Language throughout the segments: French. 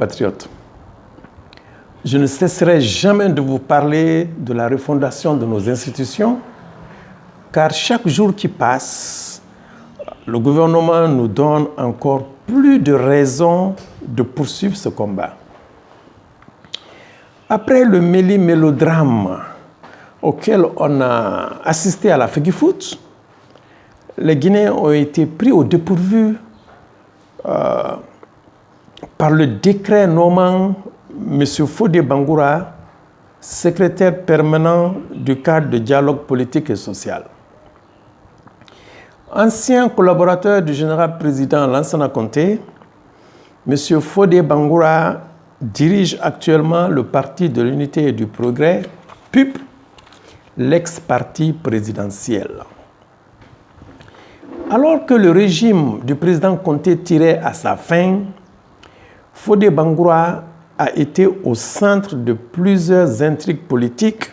compatriotes, je ne cesserai jamais de vous parler de la refondation de nos institutions, car chaque jour qui passe, le gouvernement nous donne encore plus de raisons de poursuivre ce combat. Après le mélodrame auquel on a assisté à la FEGIFOOT, les Guinéens ont été pris au dépourvu par le décret nommant M. Fodé Bangoura, secrétaire permanent du cadre de dialogue politique et social. Ancien collaborateur du général-président Lansana Conté, M. Fodé Bangoura dirige actuellement le Parti de l'Unité et du Progrès, PUP, l'ex-parti présidentiel. Alors que le régime du président Conté tirait à sa fin, Fodé Bangoura a été au centre de plusieurs intrigues politiques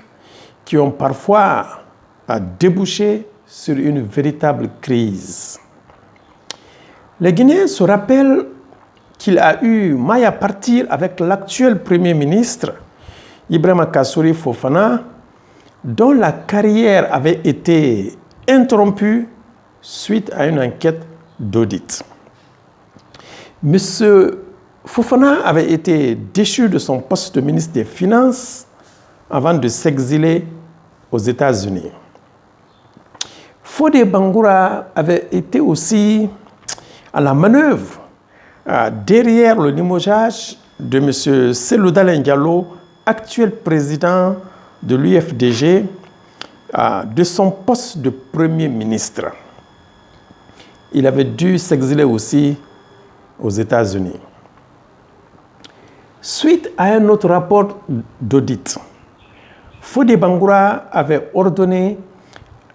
qui ont parfois débouché sur une véritable crise. Les Guinéens se rappellent qu'il a eu maille à partir avec l'actuel Premier ministre, Ibrahima Kassory Fofana, dont la carrière avait été interrompue suite à une enquête d'audit. M. Fofana avait été déchu de son poste de ministre des Finances avant de s'exiler aux États-Unis. Fodé Bangoura avait été aussi à la manœuvre derrière le limogeage de M. Cellou Dalein Diallo, actuel président de l'UFDG, de son poste de Premier ministre. Il avait dû s'exiler aussi aux États-Unis. Suite à un autre rapport d'audit, Fodé Bangoura avait ordonné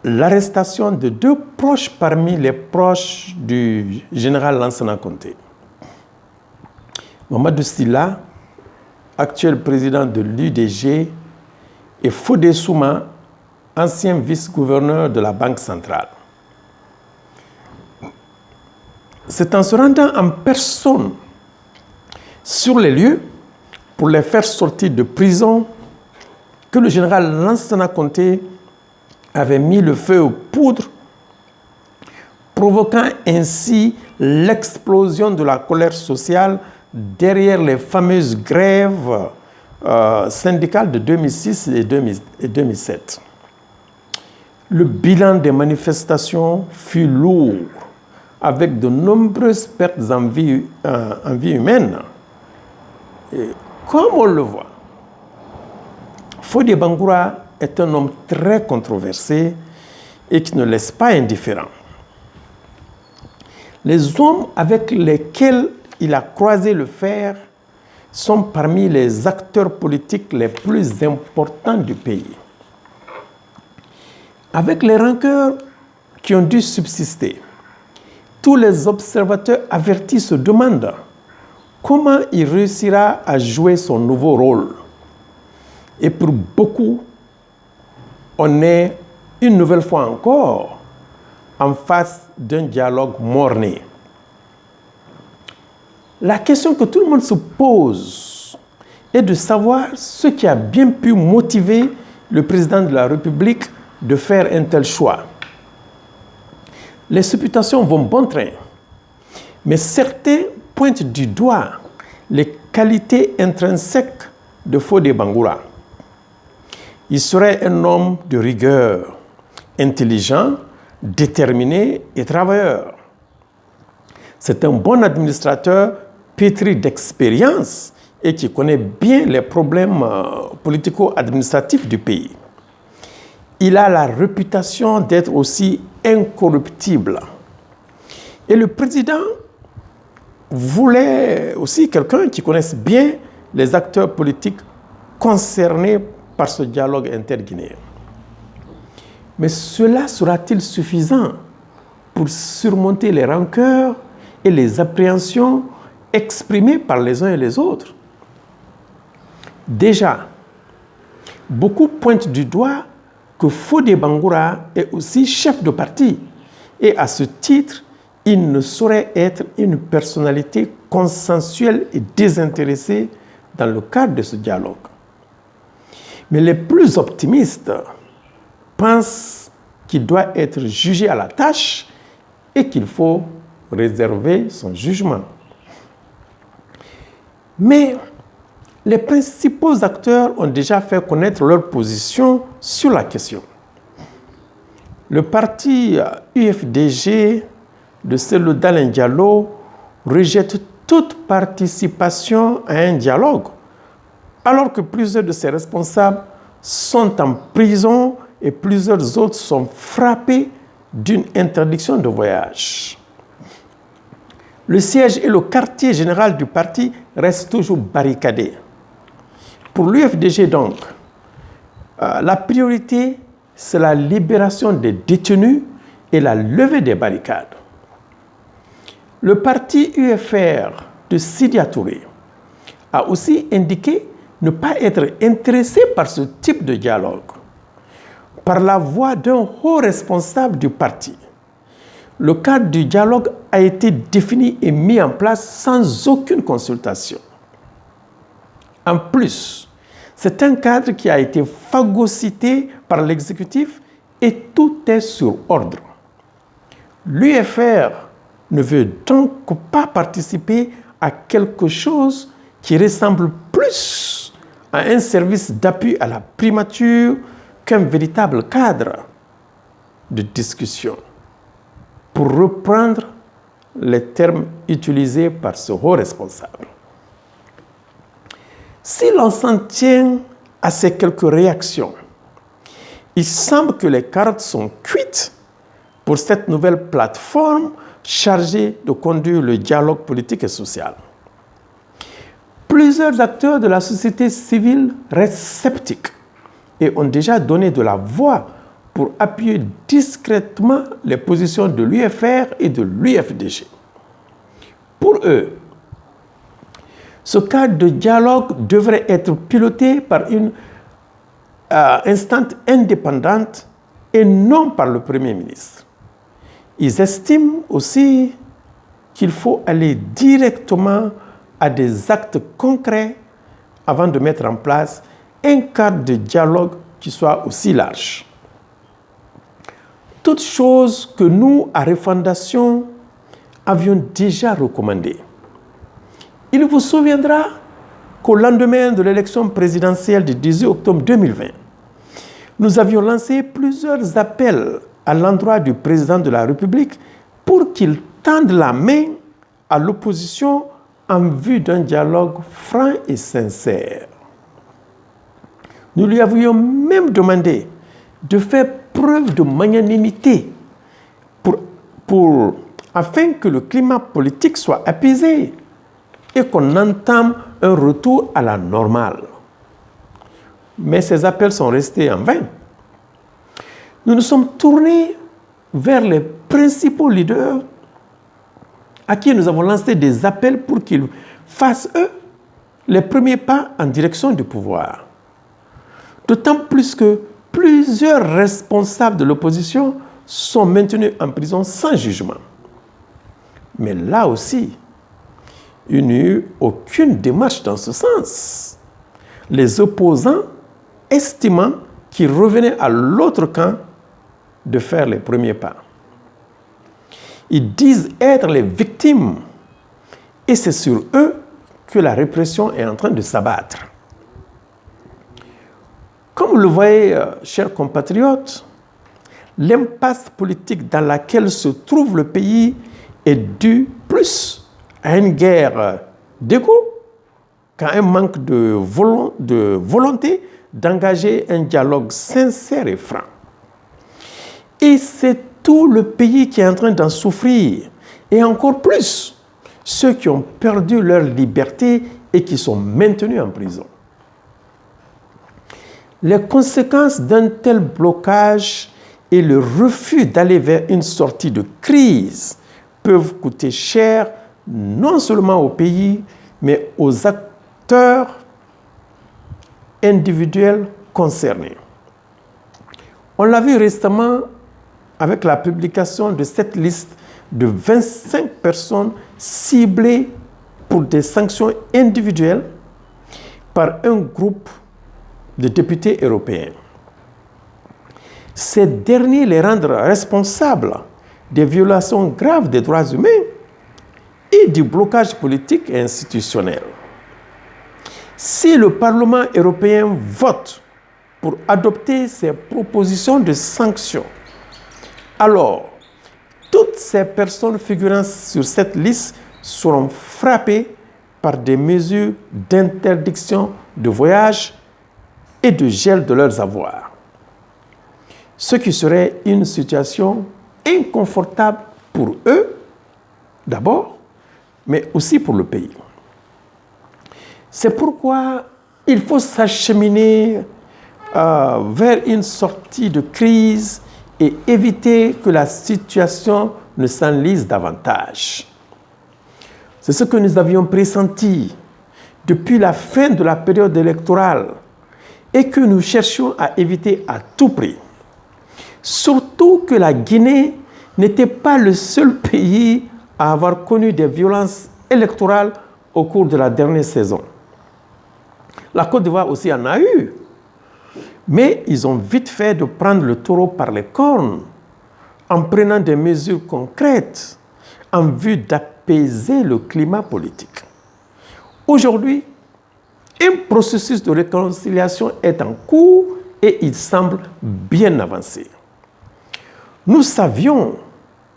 l'arrestation de 2 proches parmi les proches du général Lansana Conté. Mamadou Sylla, actuel président de l'UDG, et Fodé Souma, ancien vice-gouverneur de la Banque centrale. C'est en se rendant en personne sur les lieux pour les faire sortir de prison que le général Lansana Conté avait mis le feu aux poudres, provoquant ainsi l'explosion de la colère sociale derrière les fameuses grèves syndicales de 2006 et 2007. Le bilan des manifestations fut lourd, avec de nombreuses pertes en vie humaine. Et comme on le voit, Fodé Bangoura est un homme très controversé et qui ne laisse pas indifférent. Les hommes avec lesquels il a croisé le fer sont parmi les acteurs politiques les plus importants du pays. Avec les rancœurs qui ont dû subsister, tous les observateurs avertis se demandent comment il réussira à jouer son nouveau rôle. Et pour beaucoup, on est une nouvelle fois encore en face d'un dialogue mort-né. La question que tout le monde se pose est de savoir ce qui a bien pu motiver le président de la République de faire un tel choix. Les supputations vont bon train, mais certains pointent du doigt les qualités intrinsèques de Fodé Bangoura. Il serait un homme de rigueur, intelligent, déterminé et travailleur. C'est un bon administrateur pétri d'expérience et qui connaît bien les problèmes politico-administratifs du pays. Il a la réputation d'être aussi incorruptible. Et le président voulait aussi quelqu'un qui connaisse bien les acteurs politiques concernés par ce dialogue interguinéen. Mais cela sera-t-il suffisant pour surmonter les rancœurs et les appréhensions exprimées par les uns et les autres? Déjà, beaucoup pointent du doigt que Fodé Bangoura est aussi chef de parti et à ce titre, il ne saurait être une personnalité consensuelle et désintéressée dans le cadre de ce dialogue. Mais les plus optimistes pensent qu'il doit être jugé à la tâche et qu'il faut réserver son jugement. Mais les principaux acteurs ont déjà fait connaître leur position sur la question. Le parti UFDG de Cellou Dalein Diallo rejette toute participation à un dialogue, alors que plusieurs de ses responsables sont en prison et plusieurs autres sont frappés d'une interdiction de voyage. Le siège et le quartier général du parti restent toujours barricadés. Pour l'UFDG donc, la priorité, c'est la libération des détenus et la levée des barricades. Le parti UFR de Sidya Touré a aussi indiqué ne pas être intéressé par ce type de dialogue. Par la voix d'un haut responsable du parti, le cadre du dialogue a été défini et mis en place sans aucune consultation. En plus, c'est un cadre qui a été phagocyté par l'exécutif et tout est sur ordre. L'UFR ne veut donc pas participer à quelque chose qui ressemble plus à un service d'appui à la primature qu'un véritable cadre de discussion, pour reprendre les termes utilisés par ce haut responsable. Si l'on s'en tient à ces quelques réactions, il semble que les cartes sont cuites pour cette nouvelle plateforme chargée de conduire le dialogue politique et social. Plusieurs acteurs de la société civile restent sceptiques et ont déjà donné de la voix pour appuyer discrètement les positions de l'UFR et de l'UFDG. Pour eux, ce cadre de dialogue devrait être piloté par une instance indépendante et non par le Premier ministre. Ils estiment aussi qu'il faut aller directement à des actes concrets avant de mettre en place un cadre de dialogue qui soit aussi large. Toutes choses que nous, à Refondation, avions déjà recommandées. Il vous souviendra qu'au lendemain de l'élection présidentielle du 18 octobre 2020, nous avions lancé plusieurs appels à l'endroit du président de la République pour qu'il tende la main à l'opposition en vue d'un dialogue franc et sincère. Nous lui avions même demandé de faire preuve de magnanimité afin que le climat politique soit apaisé et qu'on entame un retour à la normale. Mais ces appels sont restés en vain. Nous nous sommes tournés vers les principaux leaders à qui nous avons lancé des appels pour qu'ils fassent, eux, les premiers pas en direction du pouvoir. D'autant plus que plusieurs responsables de l'opposition sont maintenus en prison sans jugement. Mais là aussi, il n'y a eu aucune démarche dans ce sens. Les opposants estimant qu'il revenait à l'autre camp de faire les premiers pas. Ils disent être les victimes et c'est sur eux que la répression est en train de s'abattre. Comme vous le voyez, chers compatriotes, l'impasse politique dans laquelle se trouve le pays est due plus à une guerre d'ego qu'à un manque de volonté d'engager un dialogue sincère et franc. Et c'est tout le pays qui est en train d'en souffrir, et encore plus ceux qui ont perdu leur liberté et qui sont maintenus en prison. Les conséquences d'un tel blocage et le refus d'aller vers une sortie de crise peuvent coûter cher non seulement au pays, mais aux acteurs individuels concernés. On l'a vu récemment avec la publication de cette liste de 25 personnes ciblées pour des sanctions individuelles par un groupe de députés européens. Ces derniers les rendent responsables des violations graves des droits humains et du blocage politique et institutionnel. Si le Parlement européen vote pour adopter ces propositions de sanctions, alors toutes ces personnes figurant sur cette liste seront frappées par des mesures d'interdiction de voyage et de gel de leurs avoirs. Ce qui serait une situation inconfortable pour eux, d'abord, mais aussi pour le pays. C'est pourquoi il faut s'acheminer vers une sortie de crise et éviter que la situation ne s'enlise davantage. C'est ce que nous avions pressenti depuis la fin de la période électorale et que nous cherchions à éviter à tout prix. Surtout que la Guinée n'était pas le seul pays à avoir connu des violences électorales au cours de la dernière saison. La Côte d'Ivoire aussi en a eu. Mais ils ont vite fait de prendre le taureau par les cornes en prenant des mesures concrètes en vue d'apaiser le climat politique. Aujourd'hui, un processus de réconciliation est en cours et il semble bien avancé. Nous savions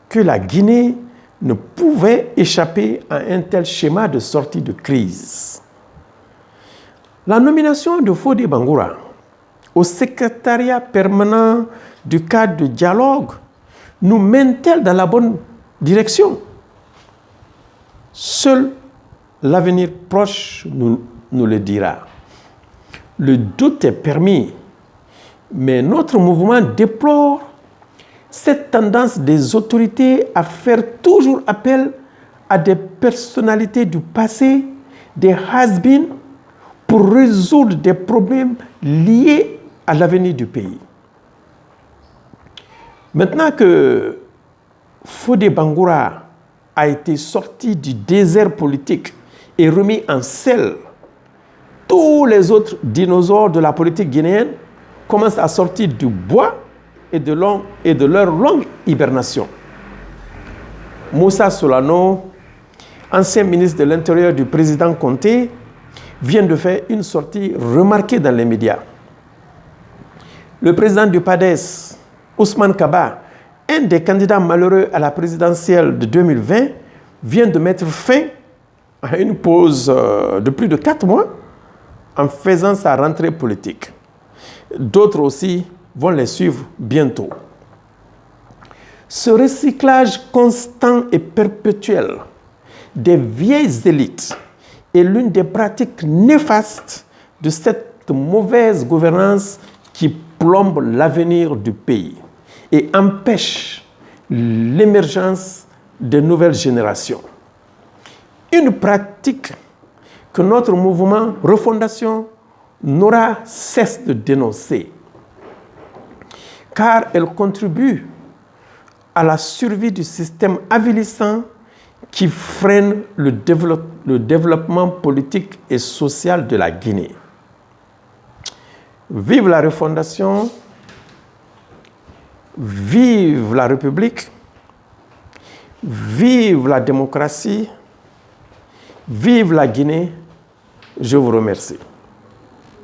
que la Guinée ne pouvait échapper à un tel schéma de sortie de crise. La nomination de Fodé Bangoura au secrétariat permanent du cadre de dialogue nous mène-t-elle dans la bonne direction? Seul l'avenir proche nous le dira. Le doute est permis, mais notre mouvement déplore cette tendance des autorités à faire toujours appel à des personnalités du passé, des has-been, pour résoudre des problèmes liés à l'avenir du pays. Maintenant que Fodé Bangoura a été sorti du désert politique et remis en selle, tous les autres dinosaures de la politique guinéenne commencent à sortir du bois et de leur longue hibernation. Moussa Solano, ancien ministre de l'Intérieur du président Conté, vient de faire une sortie remarquée dans les médias. Le président du PADES, Ousmane Kaba, un des candidats malheureux à la présidentielle de 2020, vient de mettre fin à une pause de plus de 4 mois en faisant sa rentrée politique. D'autres aussi vont les suivre bientôt. Ce recyclage constant et perpétuel des vieilles élites est l'une des pratiques néfastes de cette mauvaise gouvernance qui plombe l'avenir du pays et empêche l'émergence de nouvelles générations. Une pratique que notre mouvement Refondation n'aura cesse de dénoncer, car elle contribue à la survie du système avilissant qui freine le développement politique et social de la Guinée. Vive la refondation, vive la République, vive la démocratie, vive la Guinée. Je vous remercie.